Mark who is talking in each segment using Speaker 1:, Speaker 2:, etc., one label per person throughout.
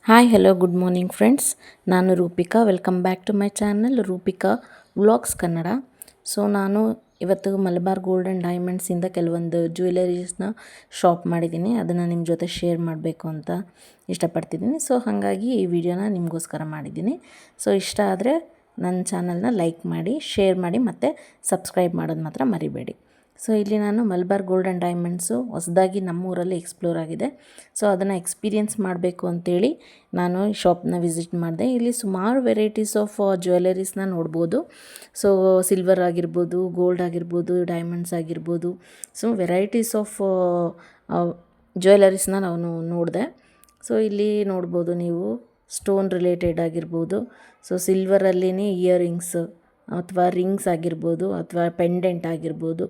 Speaker 1: Hi hello good morning friends. ನಾನು Rupika. Welcome back to my channel Rupika vlogs Kannada. ನಾನು ಇವತ್ತು Malabar gold and ಡೈಮಂಡ್ಸಿಂದ ಕೆಲವೊಂದು ಜ್ಯುವೆಲರೀಸ್ನ shop ಮಾಡಿದ್ದೀನಿ. ಅದನ್ನು ನಿಮ್ಮ ಜೊತೆ ಶೇರ್ ಮಾಡಬೇಕು ಅಂತ ಇಷ್ಟಪಡ್ತಿದ್ದೀನಿ. ಹಾಗಾಗಿ ಈ ವಿಡಿಯೋನ ನಿಮಗೋಸ್ಕರ ಮಾಡಿದ್ದೀನಿ. ಇಷ್ಟ ಆದರೆ ನನ್ನ ಚಾನಲ್ನ ಲೈಕ್ ಮಾಡಿ, ಶೇರ್ ಮಾಡಿ ಮತ್ತು ಸಬ್ಸ್ಕ್ರೈಬ್ ಮಾಡೋದು ಮಾತ್ರ ಮರಿಬೇಡಿ. ಇಲ್ಲಿ ನಾನು ಮಲಬಾರ್ ಗೋಲ್ಡ್ ಆ್ಯಂಡ್ ಡೈಮಂಡ್ಸು ಹೊಸದಾಗಿ ನಮ್ಮೂರಲ್ಲಿ ಎಕ್ಸ್ಪ್ಲೋರ್ ಆಗಿದೆ. ಅದನ್ನು ಎಕ್ಸ್ಪೀರಿಯೆನ್ಸ್ ಮಾಡಬೇಕು ಅಂತೇಳಿ ನಾನು ಈ ಶಾಪ್ನ ವಿಸಿಟ್ ಮಾಡಿದೆ. ಇಲ್ಲಿ ಸುಮಾರು ವೆರೈಟೀಸ್ ಆಫ್ ಜ್ಯುವೆಲರೀಸ್ನ ನೋಡ್ಬೋದು. ಸಿಲ್ವರ್ ಆಗಿರ್ಬೋದು, ಗೋಲ್ಡ್ ಆಗಿರ್ಬೋದು, ಡೈಮಂಡ್ಸ್ ಆಗಿರ್ಬೋದು. ವೆರೈಟೀಸ್ ಆಫ್ ಜ್ಯುವೆಲರೀಸ್ನ ನಾನು ನೋಡಿದೆ. ಇಲ್ಲಿ ನೋಡ್ಬೋದು ನೀವು ಸ್ಟೋನ್ ರಿಲೇಟೆಡ್ ಆಗಿರ್ಬೋದು. ಸಿಲ್ವರಲ್ಲಿನೇ ಇಯರಿಂಗ್ಸ್ ಅಥವಾ ರಿಂಗ್ಸ್ ಆಗಿರ್ಬೋದು ಅಥವಾ ಪೆಂಡೆಂಟ್ ಆಗಿರ್ಬೋದು.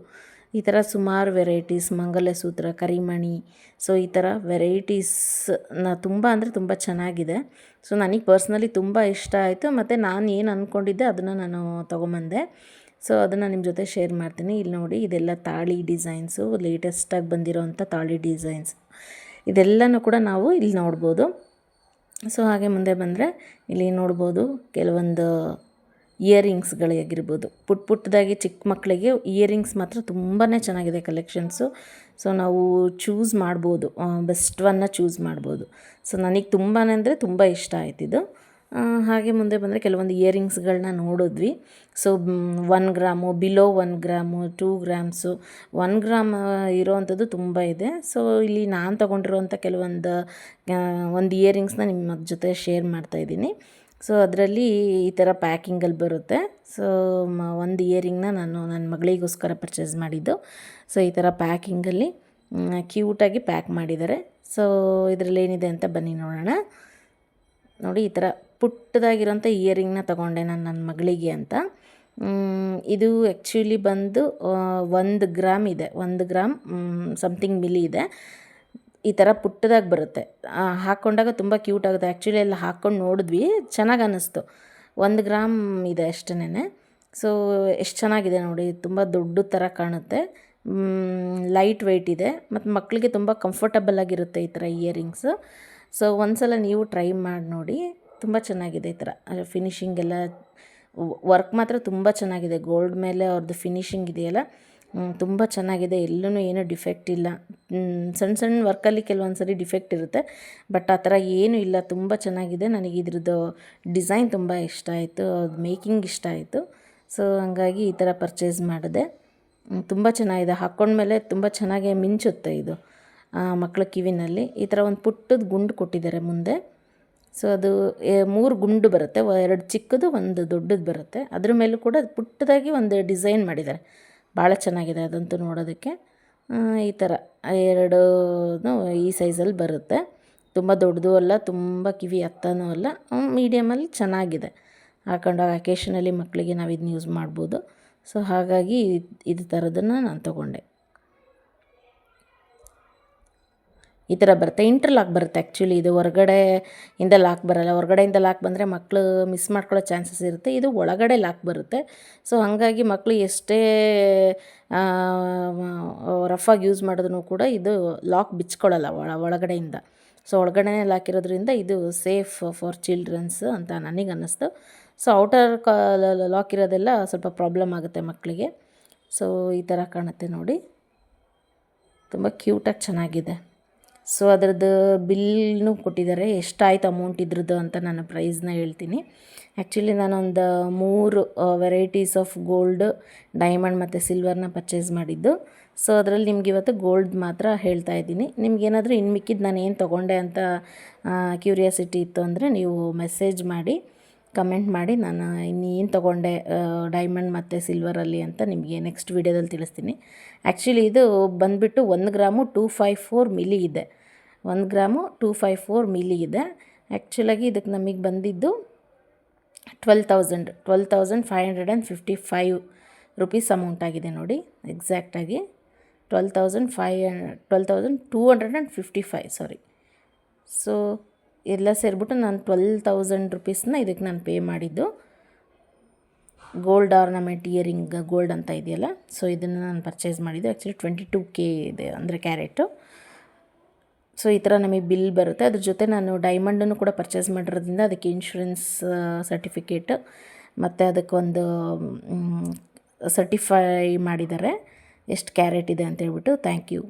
Speaker 1: ಈ ಥರ ಸುಮಾರು ವೆರೈಟೀಸ್, ಮಂಗಲಸೂತ್ರ, ಕರಿಮಣಿ. ಈ ಥರ ವೆರೈಟೀಸ್ನ ತುಂಬ ಅಂದರೆ ತುಂಬ ಚೆನ್ನಾಗಿದೆ. ನನಗೆ ಪರ್ಸ್ನಲಿ ತುಂಬ ಇಷ್ಟ ಆಯಿತು ಮತ್ತು ನಾನು ಏನು ಅಂದ್ಕೊಂಡಿದ್ದೆ ಅದನ್ನು ನಾನು ತೊಗೊಂಬಂದೆ. ಅದನ್ನು ನಿಮ್ಮ ಜೊತೆ ಶೇರ್ ಮಾಡ್ತೀನಿ. ಇಲ್ಲಿ ನೋಡಿ, ಇದೆಲ್ಲ ತಾಳಿ ಡಿಸೈನ್ಸು, ಲೇಟೆಸ್ಟಾಗಿ ಬಂದಿರೋವಂಥ ತಾಳಿ ಡಿಸೈನ್ಸ್. ಇದೆಲ್ಲನೂ ಕೂಡ ನಾವು ಇಲ್ಲಿ ನೋಡ್ಬೋದು. ಹಾಗೆ ಮುಂದೆ ಬಂದರೆ ಇಲ್ಲಿ ನೋಡ್ಬೋದು ಕೆಲವೊಂದು ಇಯರಿಂಗ್ಸ್ಗಳಾಗಿರ್ಬೋದು. ಪುಟ್ಟದಾಗಿ ಚಿಕ್ಕ ಮಕ್ಕಳಿಗೆ ಇಯರಿಂಗ್ಸ್ ಮಾತ್ರ ತುಂಬಾ ಚೆನ್ನಾಗಿದೆ ಕಲೆಕ್ಷನ್ಸು. ನಾವು ಚೂಸ್ ಮಾಡ್ಬೋದು, ಬೆಸ್ಟ್ ಒನ್ನ ಚೂಸ್ ಮಾಡ್ಬೋದು. ನನಗೆ ತುಂಬಾ ಅಂದರೆ ತುಂಬ ಇಷ್ಟ ಆಯ್ತಿದ್ದು. ಹಾಗೆ ಮುಂದೆ ಬಂದರೆ ಕೆಲವೊಂದು ಇಯರಿಂಗ್ಸ್ಗಳನ್ನ ನೋಡಿದ್ವಿ. 1 gram, below 1 gram, 2 grams, 1 gram ಇರೋವಂಥದ್ದು ತುಂಬ ಇದೆ. ಇಲ್ಲಿ ನಾನು ತೊಗೊಂಡಿರೋವಂಥ ಒಂದು ಇಯರಿಂಗ್ಸ್ನ ನಿಮ್ಮ ಜೊತೆ ಶೇರ್ ಮಾಡ್ತಾಯಿದ್ದೀನಿ. ಅದರಲ್ಲಿ ಈ ಥರ ಪ್ಯಾಕಿಂಗಲ್ಲಿ ಬರುತ್ತೆ. ಒಂದು ಇಯರಿಂಗ್ನ ನಾನು ನನ್ನ ಮಗಳಿಗೋಸ್ಕರ ಪರ್ಚೇಸ್ ಮಾಡಿದ್ದು. ಈ ಥರ ಪ್ಯಾಕಿಂಗಲ್ಲಿ ಕ್ಯೂಟಾಗಿ ಪ್ಯಾಕ್ ಮಾಡಿದ್ದಾರೆ. ಇದರಲ್ಲಿ ಏನಿದೆ ಅಂತ ಬನ್ನಿ ನೋಡೋಣ. ನೋಡಿ, ಈ ಥರ ಪುಟ್ಟದಾಗಿರೋಂಥ ಇಯರಿಂಗ್ನ ತೊಗೊಂಡೆ ನಾನು ನನ್ನ ಮಗಳಿಗೆ ಅಂತ. ಇದು ಆ್ಯಕ್ಚುಲಿ ಬಂದು 1 ಗ್ರಾಮ್ ಇದೆ. 1 ಗ್ರಾಮ್ ಸಮಥಿಂಗ್ ಮಿಲಿ ಇದೆ. ಈ ಥರ ಪುಟ್ಟದಾಗಿ ಬರುತ್ತೆ. ಹಾಕ್ಕೊಂಡಾಗ ತುಂಬ ಕ್ಯೂಟ್ ಆಗುತ್ತೆ. ಆ್ಯಕ್ಚುಲಿ ಎಲ್ಲ ಹಾಕ್ಕೊಂಡು ನೋಡಿದ್ವಿ, ಚೆನ್ನಾಗಿ ಅನ್ನಿಸ್ತು. 1 ಗ್ರಾಮ್ ಇದೆ ಅಷ್ಟೇನೆ. ಎಷ್ಟು ಚೆನ್ನಾಗಿದೆ ನೋಡಿ, ತುಂಬ ದೊಡ್ಡ ಥರ ಕಾಣುತ್ತೆ. ಲೈಟ್ ವೆಯ್ಟ್ ಇದೆ ಮತ್ತು ಮಕ್ಕಳಿಗೆ ತುಂಬ ಕಂಫರ್ಟಬಲ್ ಆಗಿರುತ್ತೆ ಈ ಥರ ಇಯರಿಂಗ್ಸು. ಒಂದು ಸಲ ನೀವು ಟ್ರೈ ಮಾಡಿ ನೋಡಿ, ತುಂಬ ಚೆನ್ನಾಗಿದೆ. ಈ ಥರ ಫಿನಿಶಿಂಗ್ ಎಲ್ಲ ವರ್ಕ್ ಮಾತ್ರ ತುಂಬ ಚೆನ್ನಾಗಿದೆ. ಗೋಲ್ಡ್ ಮೇಲೆ ಅವ್ರದ್ದು ಫಿನಿಶಿಂಗ್ ಇದೆಯಲ್ಲ, ತುಂಬ ಚೆನ್ನಾಗಿದೆ. ಎಲ್ಲೂ ಏನೂ ಡಿಫೆಕ್ಟ್ ಇಲ್ಲ. ಸಣ್ಣ ಸಣ್ಣ ವರ್ಕಲ್ಲಿ ಕೆಲವೊಂದು ಸರಿ ಡಿಫೆಕ್ಟ್ ಇರುತ್ತೆ, ಬಟ್ ಆ ಥರ ಏನೂ ಇಲ್ಲ. ತುಂಬ ಚೆನ್ನಾಗಿದೆ. ನನಗೆ ಇದ್ರದ್ದು ಡಿಸೈನ್ ತುಂಬ ಇಷ್ಟ ಆಯಿತು, ಮೇಕಿಂಗ್ ಇಷ್ಟ ಆಯಿತು. ಹಂಗಾಗಿ ಈ ಥರ ಪರ್ಚೇಸ್ ಮಾಡಿದೆ. ತುಂಬ ಚೆನ್ನಾಗಿದೆ. ಹಾಕ್ಕೊಂಡ್ಮೇಲೆ ತುಂಬ ಚೆನ್ನಾಗಿ ಮಿಂಚುತ್ತೆ ಇದು ಮಕ್ಕಳ ಕಿವಿನಲ್ಲಿ. ಈ ಥರ ಒಂದು ಪುಟ್ಟದ ಗುಂಡು ಕೊಟ್ಟಿದ್ದಾರೆ ಮುಂದೆ. ಅದು 3 ಗುಂಡು ಬರುತ್ತೆ. 2 ಚಿಕ್ಕದು, 1 ದೊಡ್ಡದು ಬರುತ್ತೆ. ಅದ್ರ ಮೇಲೂ ಕೂಡ ಪುಟ್ಟದಾಗಿ ಒಂದು ಡಿಸೈನ್ ಮಾಡಿದ್ದಾರೆ. ಭಾಳ ಚೆನ್ನಾಗಿದೆ ಅದಂತೂ ನೋಡೋದಕ್ಕೆ. ಈ ಥರ 2 ಈ ಸೈಜಲ್ಲಿ ಬರುತ್ತೆ. ತುಂಬ ದೊಡ್ಡದು ಅಲ್ಲ, ತುಂಬ ಕಿವಿ ಹತ್ತನೂ ಅಲ್ಲ, ಮೀಡಿಯಮಲ್ಲಿ ಚೆನ್ನಾಗಿದೆ. ಹಾಕೊಂಡಾಗ ಅಕೇಶನಲ್ಲಿ ಮಕ್ಕಳಿಗೆ ನಾವು ಇದನ್ನ ಯೂಸ್ ಮಾಡ್ಬೋದು. ಹಾಗಾಗಿ ಇದು ಥರದನ್ನು ನಾನು ತೊಗೊಂಡೆ. ಈ ಥರ ಬರುತ್ತೆ. ಇಂಟರ್ಲಾಕ್ ಬರುತ್ತೆ ಆ್ಯಕ್ಚುಲಿ. ಇದು ಹೊರಗಡೆಯಿಂದ ಲಾಕ್ ಬರೋಲ್ಲ. ಹೊರಗಡೆಯಿಂದ ಲಾಕ್ ಬಂದರೆ ಮಕ್ಕಳು ಮಿಸ್ ಮಾಡ್ಕೊಳ್ಳೋ ಚಾನ್ಸಸ್ ಇರುತ್ತೆ. ಇದು ಒಳಗಡೆ ಲಾಕ್ ಬರುತ್ತೆ. ಹಾಗಾಗಿ ಮಕ್ಕಳು ಎಷ್ಟೇ ರಫಾಗಿ ಯೂಸ್ ಮಾಡಿದ್ರೂ ಕೂಡ ಇದು ಲಾಕ್ ಬಿಚ್ಕೊಳ್ಳಲ್ಲ ಒಳಗಡೆಯಿಂದ. ಒಳಗಡೆನೇ ಲಾಕ್ ಇರೋದ್ರಿಂದ ಇದು ಸೇಫ್ ಫಾರ್ ಚಿಲ್ಡ್ರನ್ಸ್ ಅಂತ ನನಗೆ ಅನ್ನಿಸ್ತು. ಔಟರ್ ಲಾಕ್ ಇರೋದೆಲ್ಲ ಸ್ವಲ್ಪ ಪ್ರಾಬ್ಲಮ್ ಆಗುತ್ತೆ ಮಕ್ಕಳಿಗೆ. ಈ ಥರ ಕಾಣುತ್ತೆ ನೋಡಿ, ತುಂಬ ಕ್ಯೂಟಾಗಿ ಚೆನ್ನಾಗಿದೆ. ಅದರದ್ದು ಬಿಲ್ನೂ ಕೊಟ್ಟಿದ್ದಾರೆ, ಎಷ್ಟಾಯ್ತು ಅಮೌಂಟ್ ಇದ್ರದ್ದು ಅಂತ ನಾನು ಪ್ರೈಸ್ನ ಹೇಳ್ತೀನಿ. ಆ್ಯಕ್ಚುಲಿ ನಾನೊಂದು 3 ವೆರೈಟೀಸ್ ಆಫ್ ಗೋಲ್ಡ್, ಡೈಮಂಡ್ ಮತ್ತು ಸಿಲ್ವರ್ನ ಪರ್ಚೇಸ್ ಮಾಡಿದ್ದು. ಅದರಲ್ಲಿ ನಿಮ್ಗೆ ಇವತ್ತು ಗೋಲ್ಡ್ ಮಾತ್ರ ಹೇಳ್ತಾ ಇದ್ದೀನಿ. ನಿಮ್ಗೇನಾದರೂ ಇನ್ನು ಮಿಕ್ಕಿದ್ದು ನಾನು ಏನು ತೊಗೊಂಡೆ ಅಂತ ಕ್ಯೂರಿಯಾಸಿಟಿ ಇತ್ತು ಅಂದರೆ ನೀವು ಮೆಸೇಜ್ ಮಾಡಿ, ಕಮೆಂಟ್ ಮಾಡಿ, ನಾನು ಇನ್ನೇನು ತೊಗೊಂಡೆ ಡೈಮಂಡ್ ಮತ್ತು ಸಿಲ್ವರಲ್ಲಿ ಅಂತ ನಿಮಗೆ ನೆಕ್ಸ್ಟ್ ವೀಡಿಯೋದಲ್ಲಿ ತಿಳಿಸ್ತೀನಿ. ಆ್ಯಕ್ಚುಲಿ ಇದು ಬಂದುಬಿಟ್ಟು 1 ಗ್ರಾಮು 254 ಮಿಲಿ ಇದೆ. 1 ಗ್ರಾಮು 254 ಮಿಲಿ ಇದೆ. ಆ್ಯಕ್ಚುಲಾಗಿ ಇದಕ್ಕೆ ನಮಗೆ ಬಂದಿದ್ದು 12,555 ರುಪೀಸ್ ಅಮೌಂಟ್ ಆಗಿದೆ ನೋಡಿ. ಎಕ್ಸಾಕ್ಟಾಗಿ 12,255 ಸಾರಿ. ಎಲ್ಲ ಸೇರಿಬಿಟ್ಟು ನಾನು 12,000 ರುಪೀಸ್ನ ಇದಕ್ಕೆ ನಾನು ಪೇ ಮಾಡಿದ್ದು. ಗೋಲ್ಡ್ ಆರ್ನಮೆಂಟ್ ಇಯರಿಂಗ್ ಗೋಲ್ಡ್ ಅಂತ ಇದೆಯಲ್ಲ, ಇದನ್ನು ನಾನು ಪರ್ಚೇಸ್ ಮಾಡಿದ್ದು. ಆ್ಯಕ್ಚುಲಿ 22K ಇದೆ ಅಂದರೆ ಕ್ಯಾರೆಟು. ಸೊ ಈ ಥರ ನಮಗೆ ಬಿಲ್ ಬರುತ್ತೆ. ಅದ್ರ ಜೊತೆ ನಾನು ಡೈಮಂಡನ್ನು ಕೂಡ ಪರ್ಚೇಸ್ ಮಾಡಿರೋದ್ರಿಂದ ಅದಕ್ಕೆ ಇನ್ಶೂರೆನ್ಸ್ ಸರ್ಟಿಫಿಕೇಟ್ ಮತ್ತು ಅದಕ್ಕೊಂದು ಸರ್ಟಿಫೈ ಮಾಡಿದ್ದಾರೆ ಎಷ್ಟು ಕ್ಯಾರೆಟ್ ಇದೆ ಅಂತ ಹೇಳ್ಬಿಟ್ಟು. Thank you.